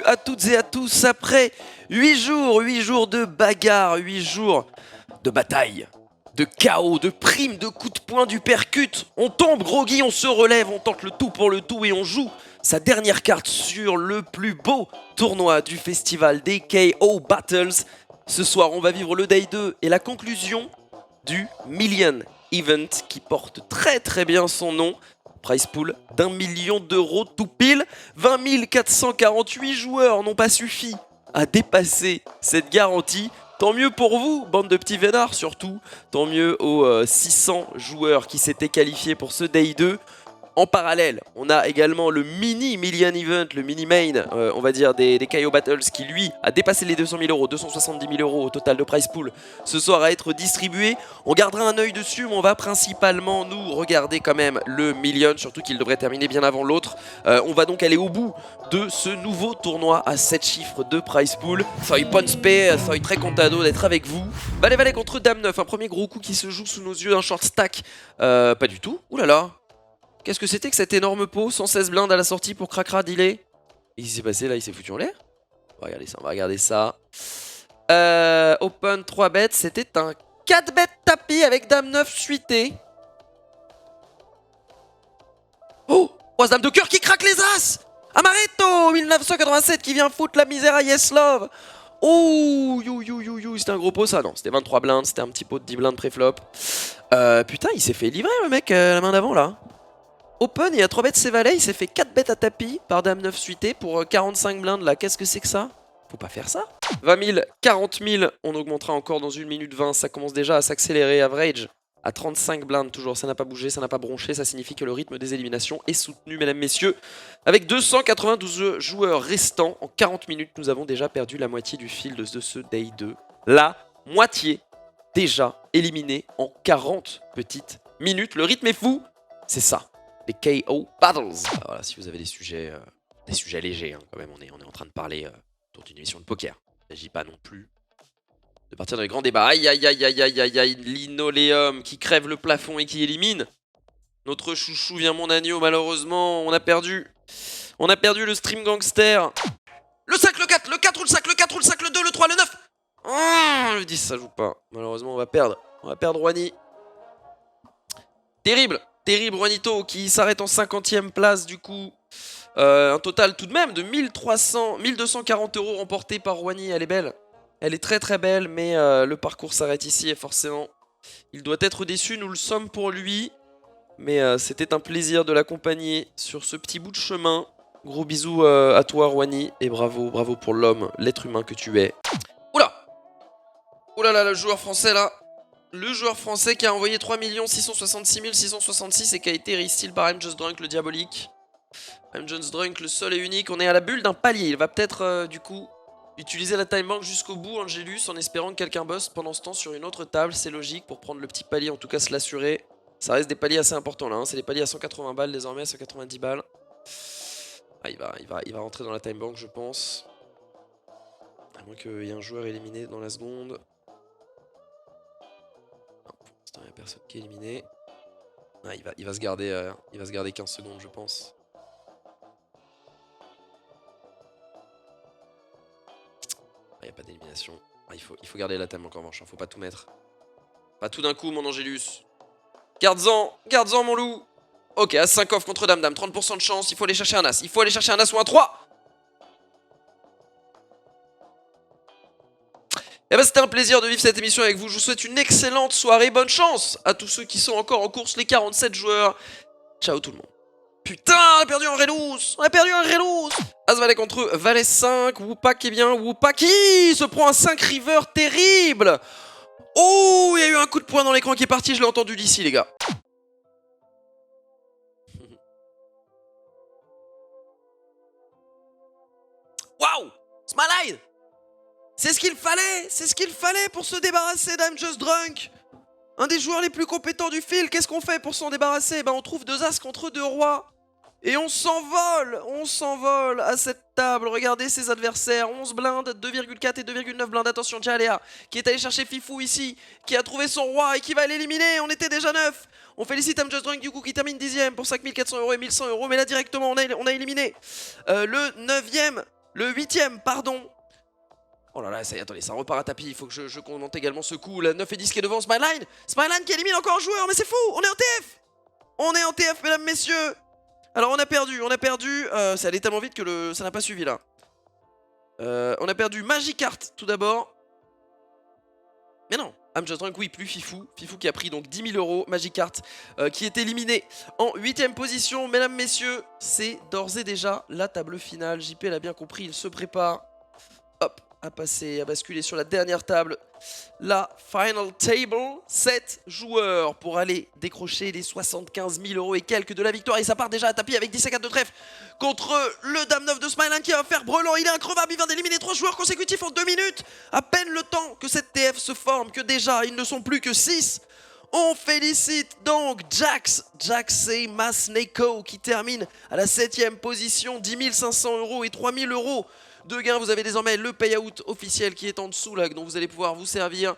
à toutes et à tous après 8 jours de bagarre, 8 jours de bataille, de chaos, de primes, de coups de poing, du percute. On tombe groggy, on se relève, on tente le tout pour le tout et on joue sa dernière carte sur le plus beau tournoi du festival des KO Battles. Ce soir, on va vivre le Day 2 et la conclusion du Million Event qui porte très bien son nom. Price pool d'1 million d'euros tout pile. 20 448 joueurs n'ont pas suffi à dépasser cette garantie. Tant mieux pour vous, bande de petits vénards surtout. Tant mieux aux 600 joueurs qui s'étaient qualifiés pour ce Day 2. En parallèle, on a également le mini Million Event, le mini main, on va dire, des KO Battles qui lui a dépassé les 200 000 euros, 270 000 euros au total de price pool ce soir à être distribué. On gardera un œil dessus, mais on va principalement nous regarder quand même le Million, surtout qu'il devrait terminer bien avant l'autre. On va donc aller au bout de ce nouveau tournoi à 7 chiffres de price pool. Soy Ponspe, soy très contado d'être avec vous. Valet contre Dame 9, un premier gros coup qui se joue sous nos yeux, un short stack. Pas du tout, oulala. Qu'est-ce que c'était que cette énorme pot? 116 blindes à la sortie pour Cracra dealer. Qu'est-ce qui s'est passé là? Il s'est foutu en l'air? On va regarder ça, Open 3 bêtes, c'était un 4 bêtes tapis avec Dame 9 suité. Oh, Rose Dame de cœur qui craque les as. Amaretto 1987 qui vient foutre la misère à Yes Love. Oh, c'était un gros pot ça? Non, c'était 23 blindes, c'était un petit pot de 10 blindes pré-flop. Putain, il s'est fait livrer le mec, la main d'avant là. Open, il y a 3 bêtes ses valets, il s'est fait 4 bêtes à tapis par Dame 9 suité pour 45 blindes là. Qu'est-ce que c'est que ça? Faut pas faire ça. 20 000, 40 000, on augmentera encore dans 1 minute 20, ça commence déjà à s'accélérer. Average à 35 blindes toujours, ça n'a pas bougé, ça n'a pas bronché, ça signifie que le rythme des éliminations est soutenu mesdames, messieurs. Avec 292 joueurs restants, en 40 minutes, nous avons déjà perdu la moitié du field de ce Day 2. La moitié déjà éliminée en 40 petites minutes. Le rythme est fou, c'est ça. Les KO Battles. Voilà, si vous avez des sujets légers, hein, quand même, on est en train de parler autour d'une émission de poker. Il ne s'agit pas non plus de partir dans les grands débats. Aïe, Linoléum qui crève le plafond et qui élimine. Notre chouchou vient mon agneau, malheureusement, on a perdu. On a perdu le stream gangster. Le 5, le 4, le 4 ou le 5, le 4 ou le 5, le 2, le 3, le 9. Oh, le 10, ça joue pas. Malheureusement, on va perdre. On va perdre Wani. Terrible. Terrible Juanito qui s'arrête en 50e place du coup. Un total tout de même de 1240 euros remportés par Wani. Elle est belle. Elle est très belle mais le parcours s'arrête ici et forcément il doit être déçu. Nous le sommes pour lui. Mais c'était un plaisir de l'accompagner sur ce petit bout de chemin. Gros bisous à toi Wani et bravo pour l'homme, l'être humain que tu es. Oula! Oula là, le joueur français là. Le joueur français qui a envoyé 3 666 666 et qui a été resteal par I'm Just Drunk le diabolique. I'm Just Drunk le seul et unique. On est à la bulle d'un palier. Il va peut-être du coup utiliser la time bank jusqu'au bout, Angelus, en espérant que quelqu'un bosse pendant ce temps sur une autre table. C'est logique pour prendre le petit palier, en tout cas se l'assurer. Ça reste des paliers assez importants là, hein. C'est des paliers à 180 balles désormais, à 190 balles. Ah, il va rentrer dans la time bank je pense. À moins qu'il y ait un joueur éliminé dans la seconde. Il n'y a personne qui est éliminé. Ah, il va se garder 15 secondes je pense. Ah, il n'y a pas d'élimination. Ah, il faut garder la time encore en revanche, faut pas tout mettre. Pas tout d'un coup mon Angélus. Garde-en mon loup. Ok, as 5 off contre Dame, 30% de chance, il faut aller chercher un as. Il faut aller chercher un as ou un 3. Et bah c'était un plaisir de vivre cette émission avec vous. Je vous souhaite une excellente soirée. Bonne chance à tous ceux qui sont encore en course, les 47 joueurs. Ciao tout le monde. Putain, on a perdu un Relous. As Valet contre Valet 5. Woopak est bien. Woopak qui se prend un 5 river terrible. Oh, il y a eu un coup de poing dans l'écran qui est parti. Je l'ai entendu d'ici les gars. Waouh, Smiley. C'est ce qu'il fallait pour se débarrasser d'I'm Just Drunk. Un des joueurs les plus compétents du field. Qu'est-ce qu'on fait pour s'en débarrasser? On trouve 2 as contre 2 rois. Et on s'envole à cette table. Regardez ses adversaires, 11 blindes, 2,4 et 2,9 blindes. Attention, Jalea qui est allé chercher Fifou ici, qui a trouvé son roi et qui va l'éliminer. On était déjà 9. On félicite I'm Just Drunk du coup qui termine 10ème pour 5400 € et 1100 €. Mais là directement on a éliminé le Le 8ème, pardon. Oh là là, ça y est, attendez, ça repart à tapis. Il faut que je commente également ce coup. La 9 et 10 qui est devant Smileline. Smileline qui élimine encore un joueur, mais c'est fou. On est en TF. On est en TF, mesdames, messieurs. Alors, on a perdu. Ça allait tellement vite que ça n'a pas suivi là. On a perdu Magicart tout d'abord. Mais non, I'm Just Drunk, oui, plus Fifou. Fifou qui a pris donc 10 000 €. Magicart qui est éliminé en 8ème position. Mesdames, messieurs, c'est d'ores et déjà la table finale. JP l'a bien compris, il se prépare. Hop, à passer, à basculer sur la dernière table. La final table, 7 joueurs pour aller décrocher les 75 000 € et quelques de la victoire. Et ça part déjà à tapis avec 10 à 4 de trèfle contre le Dame 9 de Smileline qui va faire brelan. Il est increvable, il vient d'éliminer 3 joueurs consécutifs en 2 minutes. À peine le temps que cette TF se forme, que déjà ils ne sont plus que 6. On félicite donc Jaxé Masneko qui termine à la 7ème position, 10 500 € et 3 000 € de gains. Vous avez désormais le payout officiel qui est en dessous là, dont vous allez pouvoir vous servir.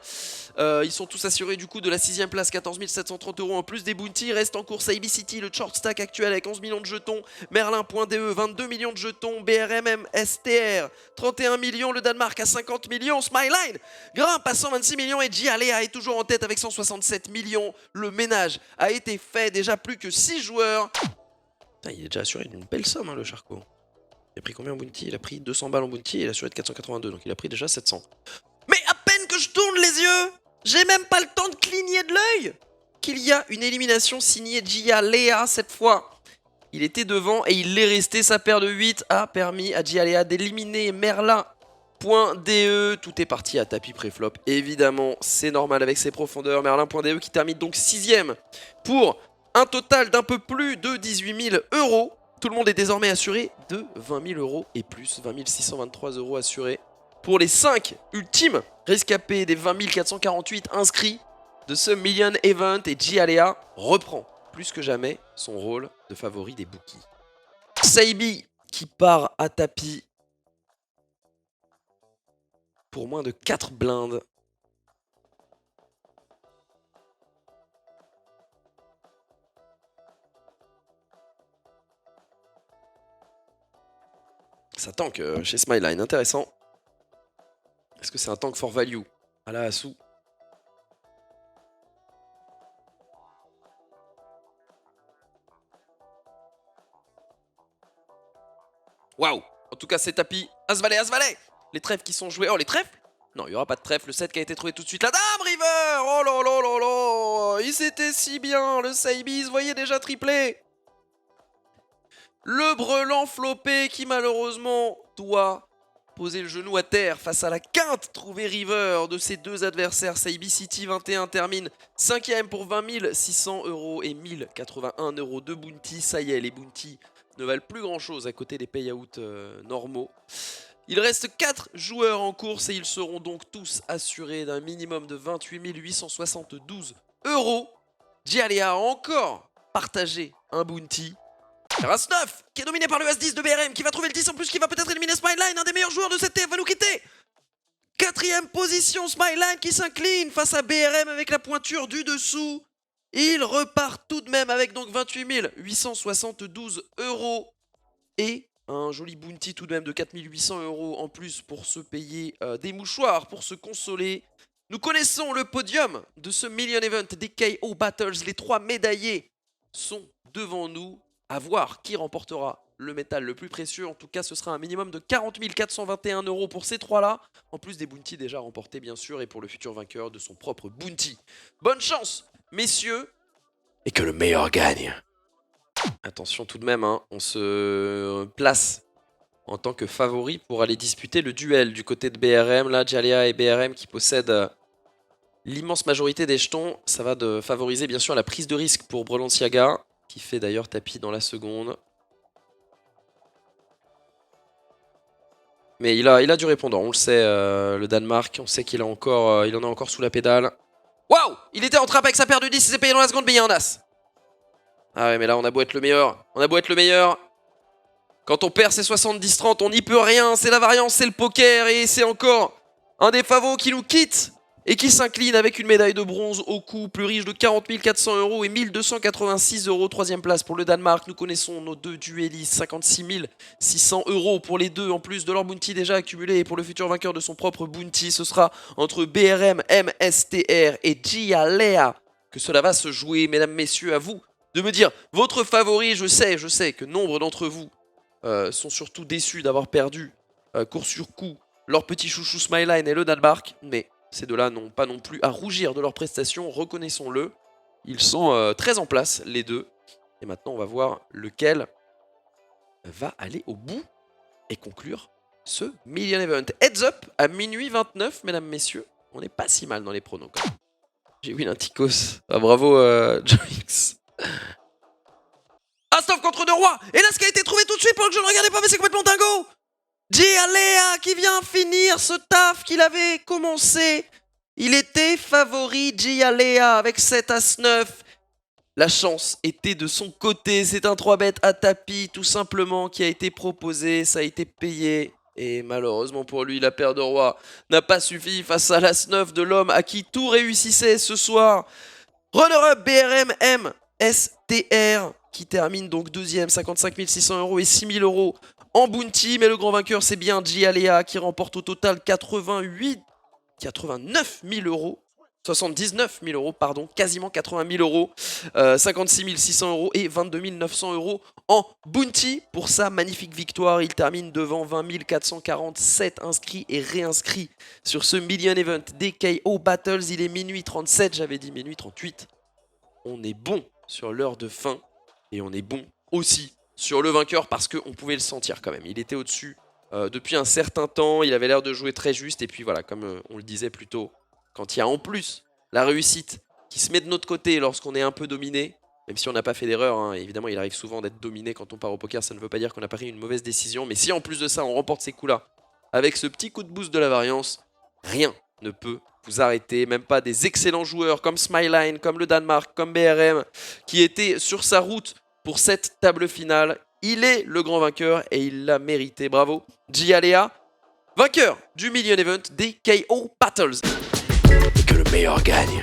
Ils sont tous assurés du coup de la 6ème place, 14 730 € en plus des bounties. Reste en course AB City, le short stack actuel avec 11 millions de jetons. Merlin.de, 22 millions de jetons. BRMM STR, 31 millions. Le Danemark à 50 millions. Smileline grimpe à 126 millions et Jialea est toujours en tête avec 167 millions. Le ménage a été fait, déjà plus que 6 joueurs. Putain, il est déjà assuré d'une belle somme, hein, le Charcot. Il a pris combien en bounty? Il a pris 200 balles en bounty et il a assuré de 482, donc il a pris déjà 700. Mais à peine que je tourne les yeux, j'ai même pas le temps de cligner de l'œil qu'il y a une élimination signée Jialea cette fois. Il était devant et il est resté. Sa paire de 8 a permis à Jialea d'éliminer Merlin.de. Tout est parti à tapis pré-flop. Évidemment, c'est normal avec ses profondeurs. Merlin.de qui termine donc 6ème pour un total d'un peu plus de 18 000 €. Tout le monde est désormais assuré de 20 000 € et plus, 20 623 € assurés pour les 5 ultimes rescapés des 20 448 inscrits de ce Million Event. Et Jialea reprend plus que jamais son rôle de favori des bookies. Saibi qui part à tapis pour moins de 4 blindes. Ça tank chez Smileline, intéressant. Est-ce que c'est un tank for value à la Asu? Waouh! En tout cas, c'est tapis. As-valet! Les trèfles qui sont joués. Oh, les trèfles? Non, il n'y aura pas de trèfle. Le 7 qui a été trouvé tout de suite. La Dame River! Oh là là là là! Il s'était si bien. Le Saibi, se voyait déjà triplé. Le Brelan flopé qui malheureusement doit poser le genou à terre face à la quinte trouvée River de ses deux adversaires. Saibi City 21 termine 5ème pour 20 600 € et 1081 € de bounty. Ça y est, les bounties ne valent plus grand chose à côté des payouts normaux. Il reste 4 joueurs en course et ils seront donc tous assurés d'un minimum de 28 872 €. Jialea a encore partagé un bounty. As 9 qui est dominé par le As 10 de BRM qui va trouver le 10 en plus, qui va peut-être éliminer Smileline, un des meilleurs joueurs de cette TF va nous quitter. 4ème position, Smileline qui s'incline face à BRM avec la pointure du dessous. Il repart tout de même avec donc 28 872 € et un joli bounty tout de même de 4 800 € en plus pour se payer des mouchoirs, pour se consoler. Nous connaissons le podium de ce Million Event des KO Battles. Les 3 médaillés sont devant nous. À voir qui remportera le métal le plus précieux. En tout cas, ce sera un minimum de 40 421 € pour ces 3-là. En plus des bounties déjà remportés, bien sûr, et pour le futur vainqueur de son propre bounty. Bonne chance, messieurs, et que le meilleur gagne. Attention tout de même, hein, on se place en tant que favori pour aller disputer le duel du côté de BRM. Là, Jialea et BRM qui possèdent l'immense majorité des jetons. Ça va de favoriser bien sûr la prise de risque pour Balenciaga, qui fait d'ailleurs tapis dans la seconde. Mais il a du répondant, on le sait, le Danemark. On sait qu'il en a encore sous la pédale. Waouh! Il était en trappe avec sa paire de 10, il s'est payé dans la seconde, mais il y a un As. Ah ouais, mais là, on a beau être le meilleur. Quand on perd ses 70-30, on n'y peut rien. C'est la variance, c'est le poker, et c'est encore un des favoris qui nous quitte. et qui s'incline avec une médaille de bronze au cou, plus riche de 40 400 € et 1286 €. Troisième place pour le Danemark. Nous connaissons nos deux duellistes, 56 600 € pour les deux, en plus de leur bounty déjà accumulé. Et pour le futur vainqueur de son propre bounty, ce sera entre BRM, MSTR et Gialea que cela va se jouer. Mesdames, messieurs, à vous de me dire votre favori. Je sais que nombre d'entre vous sont surtout déçus d'avoir perdu court sur coup leur petit chouchou Smileline et le Danemark, mais ces deux-là n'ont pas non plus à rougir de leurs prestations, reconnaissons-le. Ils sont très en place, les deux. Et maintenant, on va voir lequel va aller au bout et conclure ce Million Event. Heads up, à minuit 29, mesdames, messieurs. On n'est pas si mal dans les pronos. J'ai win un Tikos. Ah, bravo, Joix. As-Off contre deux rois. Et là, ce qui a été trouvé tout de suite pendant que je ne regardais pas, mais c'est complètement dingo. Gialea qui vient finir ce taf qu'il avait commencé. Il était favori, Gialea, avec 7 As-9. La chance était de son côté. C'est un 3-bet à tapis, tout simplement, qui a été proposé. Ça a été payé. Et malheureusement pour lui, la paire de rois n'a pas suffi face à l'As-9 de l'homme à qui tout réussissait ce soir. Runner-up BRM MSTR qui termine donc deuxième, 55 600 € et 6 000 € en bounty, mais le grand vainqueur c'est bien Gialea qui remporte au total 89 000 €, 79 000 €, pardon, quasiment 80 000 €, 56 600 € et 22 900 € en bounty. Pour sa magnifique victoire, il termine devant 20 447 inscrits et réinscrits sur ce Million Event des KO Battles. Il est minuit 37, j'avais dit minuit 38. On est bon sur l'heure de fin et on est bon aussi sur le vainqueur parce qu'on pouvait le sentir quand même. Il était au-dessus depuis un certain temps, il avait l'air de jouer très juste et puis voilà, comme on le disait plus tôt, quand il y a en plus la réussite qui se met de notre côté lorsqu'on est un peu dominé, même si on n'a pas fait d'erreur, hein, évidemment il arrive souvent d'être dominé quand on part au poker, ça ne veut pas dire qu'on a pris une mauvaise décision, mais si en plus de ça on remporte ces coups-là, avec ce petit coup de boost de la variance, rien ne peut vous arrêter, même pas des excellents joueurs comme Smileline, comme le Danemark, comme BRM, qui étaient sur sa route pour cette table finale. Il est le grand vainqueur et il l'a mérité, bravo Gialea, vainqueur du Million Event des KO Battles. Que le meilleur gagne.